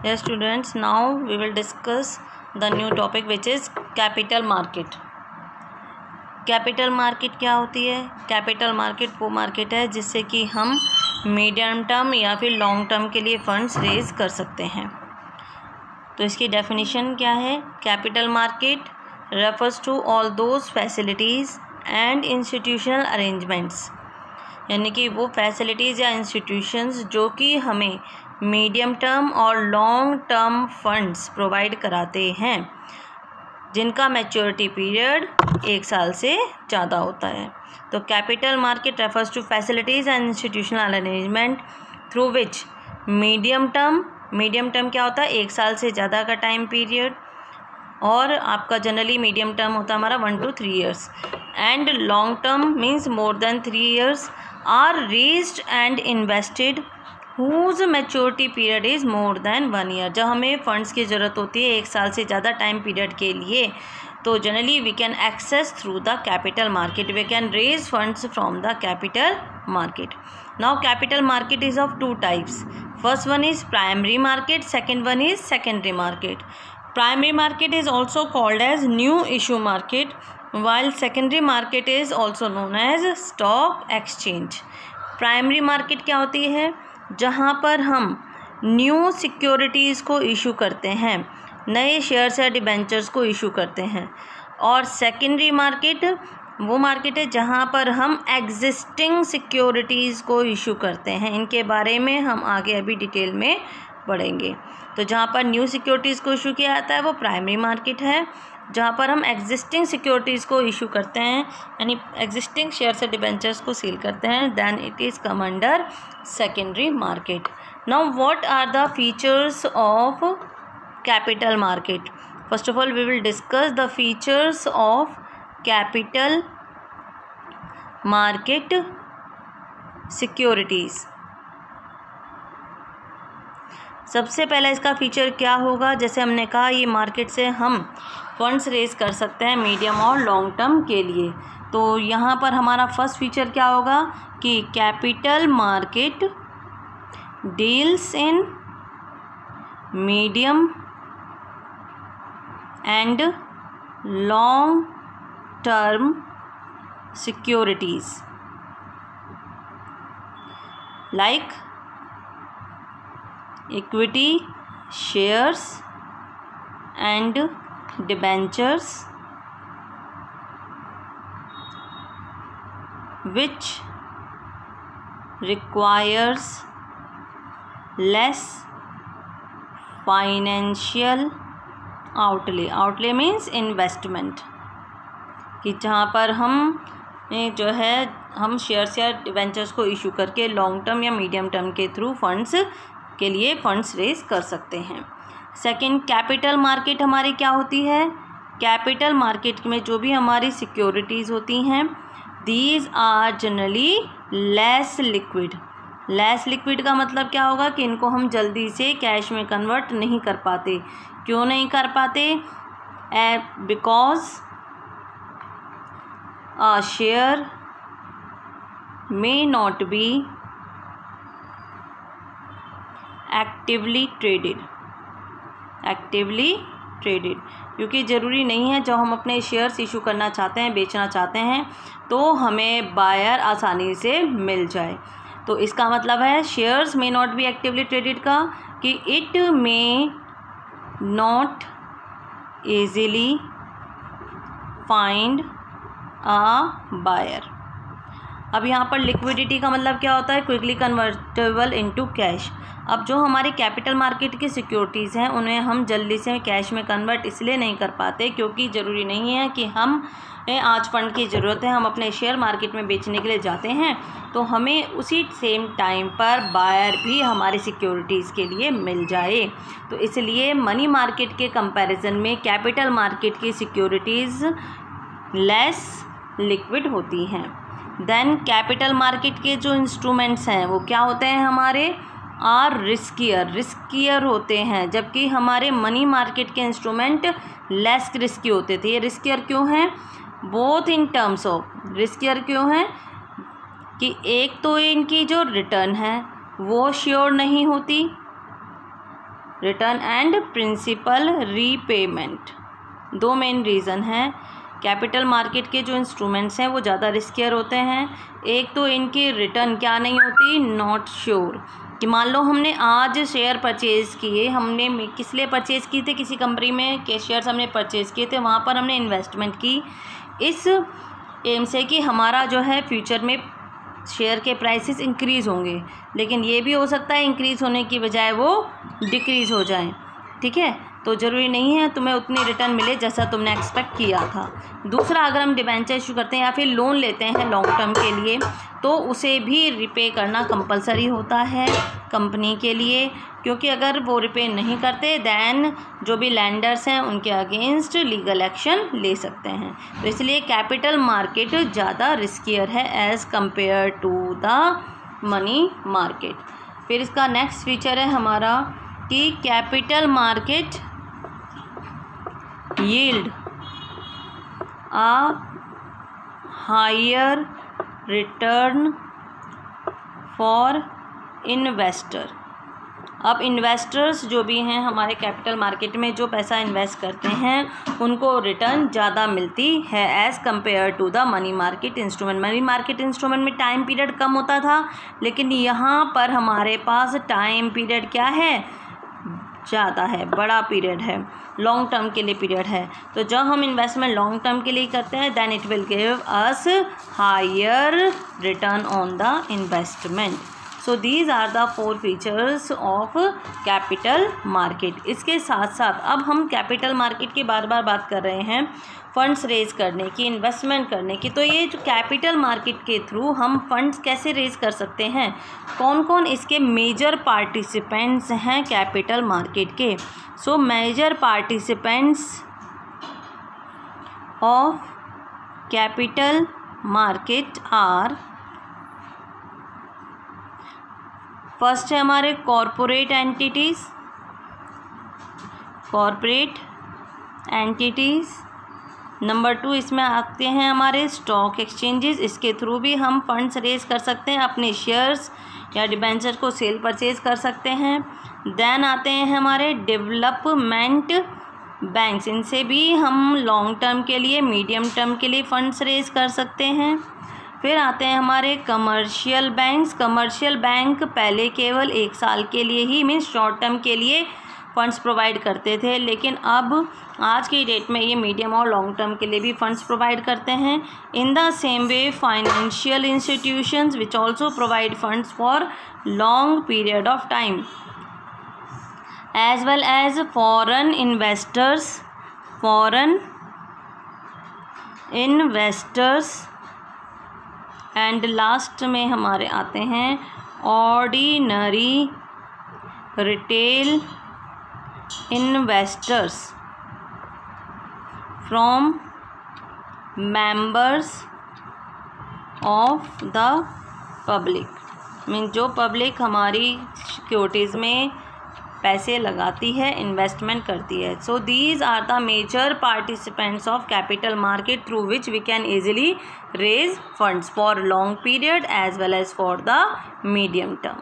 Yes students, now we will discuss the new topic which is capital market. Capital market क्या होती है? Capital market वो market है जिससे कि हम मीडियम टर्म या फिर लॉन्ग टर्म के लिए फंड्स रेज कर सकते हैं. तो इसकी डेफिनेशन क्या है? Capital market refers to all those facilities and institutional arrangements, यानी कि वो फैसिलिटीज़ या इंस्टीट्यूशंस जो कि हमें मीडियम टर्म और लॉन्ग टर्म फंड्स प्रोवाइड कराते हैं जिनका मैच्योरिटी पीरियड 1 साल से ज़्यादा होता है. तो capital market refers to facilities and institutional arrangement through which medium term क्या होता है? 1 साल से ज़्यादा का टाइम पीरियड, और आपका जनरली मीडियम टर्म होता है हमारा 1 to 3 years, and long term means more than 3 years are raised and invested whose maturity period is more than 1 year. जब हमें फंड्स की ज़रूरत होती है 1 साल से ज़्यादा टाइम पीरियड के लिए, तो generally we can access through the capital market. We can raise funds from the capital market. Now capital market is of 2 types. First one is primary market, second one is secondary market. Primary market is also called as new issue market, while secondary market is also known as stock exchange. Primary market क्या होती है? जहाँ पर हम new securities को issue करते हैं, नए शेयर्स या डिबेंचर्स को इशू करते हैं. और सेकेंडरी मार्केट वो मार्केट है जहाँ पर हम एग्जिस्टिंग सिक्योरिटीज़ को इशू करते हैं. इनके बारे में हम आगे अभी डिटेल में पढ़ेंगे. तो जहाँ पर न्यू सिक्योरिटीज़ को इशू किया जाता है वो प्राइमरी मार्केट है. जहाँ पर हम एग्जिस्टिंग सिक्योरिटीज़ को इशू करते हैं, यानी एग्जिस्टिंग शेयर्स या डिबेंचर्स को सील करते हैं, then it is come under secondary market. Now what are the features of capital market? First of all we will discuss the features of capital market securities. सबसे पहला इसका feature क्या होगा? जैसे हमने कहा, ये मार्केट से हम फंड्स रेज कर सकते हैं मीडियम और लॉन्ग टर्म के लिए. तो यहाँ पर हमारा फर्स्ट फीचर क्या होगा कि capital market deals in medium and long term securities like equity, shares and debentures which requires less financial outlay. outlay means investment, कि जहाँ पर हम जो है हम शेयर्स या डिबेंचर्स को इशू करके लॉन्ग टर्म या मीडियम टर्म के थ्रू फंड्स के लिए फंड्स रेज कर सकते हैं. सेकंड, कैपिटल मार्केट हमारी क्या होती है? कैपिटल मार्केट में जो भी हमारी सिक्योरिटीज़ होती हैं, these are generally less liquid. Less liquid का मतलब क्या होगा कि इनको हम जल्दी से कैश में कन्वर्ट नहीं कर पाते. क्यों नहीं कर पाते? Because a share may not be actively traded, क्योंकि ज़रूरी नहीं है जब हम अपने शेयर्स इशू करना चाहते हैं, बेचना चाहते हैं, तो हमें बायर आसानी से मिल जाए. तो इसका मतलब है शेयर्स में नॉट बी एक्टिवली ट्रेडेड का कि it may not easily find a buyer. अब यहाँ पर लिक्विडिटी का मतलब क्या होता है? Quickly convertible into cash. अब जो हमारी कैपिटल मार्केट की सिक्योरिटीज़ हैं उन्हें हम जल्दी से कैश में कन्वर्ट इसलिए नहीं कर पाते क्योंकि ज़रूरी नहीं है कि हम आज फंड की ज़रूरत है, हम अपने शेयर मार्केट में बेचने के लिए जाते हैं तो हमें उसी सेम टाइम पर बायर भी हमारी सिक्योरिटीज़ के लिए मिल जाए. तो इसलिए मनी मार्केट के कंपैरिजन में कैपिटल मार्केट की सिक्योरिटीज़ लेस लिक्विड होती हैं. देन कैपिटल मार्केट के जो इंस्ट्रूमेंट्स हैं वो क्या होते हैं? हमारे आर रिस्कियर होते हैं, जबकि हमारे मनी मार्केट के इंस्ट्रूमेंट लेस रिस्की होते थे. ये रिस्कियर क्यों हैं? Both in terms of riskier क्यों हैं कि एक तो इनकी जो रिटर्न है वो श्योर नहीं होती, रिटर्न एंड प्रिंसिपल रीपेमेंट। दो मेन रीज़न हैं। कैपिटल मार्केट के जो इंस्ट्रूमेंट्स हैं वो ज़्यादा रिस्कियर होते हैं। एक तो इनकी रिटर्न क्या नहीं होती, नॉट श्योर, कि मान लो हमने आज शेयर परचेज़ किए, हमने किस लिए परचेज़ किए थे, किसी कंपनी में के शेयर्स हमने परचेज़ किए थे, वहाँ पर हमने इन्वेस्टमेंट की इस एम से कि हमारा जो है फ्यूचर में शेयर के प्राइसेस इंक्रीज़ होंगे, लेकिन ये भी हो सकता है इंक्रीज़ होने की बजाय वो डिक्रीज़ हो जाएं। ठीक है, तो ज़रूरी नहीं है तुम्हें उतनी रिटर्न मिले जैसा तुमने एक्सपेक्ट किया था। दूसरा, अगर हम डिबेंचर इशू करते हैं या फिर लोन लेते हैं लॉन्ग टर्म के लिए, तो उसे भी रिपे करना कंपलसरी होता है कंपनी के लिए, क्योंकि अगर वो रिपे नहीं करते दैन जो भी लैंडर्स हैं उनके अगेंस्ट लीगल एक्शन ले सकते हैं। तो इसलिए कैपिटल मार्केट ज़्यादा रिस्कियर है as compared to the money market. फिर इसका नेक्स्ट फीचर है हमारा कि capital market yield a higher return for investor। अब इन्वेस्टर्स जो भी हैं हमारे कैपिटल मार्केट में जो पैसा इन्वेस्ट करते हैं उनको रिटर्न ज़्यादा मिलती है as compared to the money market instrument. Money market instrument में टाइम पीरियड कम होता था, लेकिन यहाँ पर हमारे पास टाइम पीरियड क्या है, ज़्यादा है, बड़ा पीरियड है, लॉन्ग टर्म के लिए पीरियड है। तो जब हम इन्वेस्टमेंट लॉन्ग टर्म के लिए करते हैं then it will give us higher return on the investment. So these are the 4 features of capital market. इसके साथ साथ अब हम कैपिटल मार्केट की बार बार बात कर रहे हैं फंड्स रेज़ करने की, इन्वेस्टमेंट करने की। तो ये जो कैपिटल मार्केट के थ्रू हम फंड्स कैसे रेज़ कर सकते हैं, कौन कौन इसके मेजर पार्टिसिपेंट्स हैं कैपिटल मार्केट के। So major participants of capital market are, first है हमारे कॉरपोरेट एंटिटीज़, नंबर 2 इसमें आते हैं हमारे स्टॉक एक्सचेंजेस, इसके थ्रू भी हम फंड्स रेज कर सकते हैं, अपने शेयर्स या डिबेंचर को सेल परचेज कर सकते हैं। देन आते हैं हमारे डेवलपमेंट बैंक्स, इनसे भी हम लॉन्ग टर्म के लिए, मीडियम टर्म के लिए फंड्स रेज कर सकते हैं। फिर आते हैं हमारे कमर्शियल बैंक्स। कमर्शियल बैंक पहले केवल 1 साल के लिए ही मीन्स शॉर्ट टर्म के लिए फ़ंड्स प्रोवाइड करते थे, लेकिन अब आज की डेट में ये मीडियम और लॉन्ग टर्म के लिए भी फ़ंड्स प्रोवाइड करते हैं। In the same way financial institutions which also provide funds for long period of time as well as foreign investors and last में हमारे आते हैं ordinary retail investors from members of the public. Mean जो public हमारी securities में पैसे लगाती है, इन्वेस्टमेंट करती है। So these are the major participants of capital market through which we can easily raise funds for long period as well as for the medium term.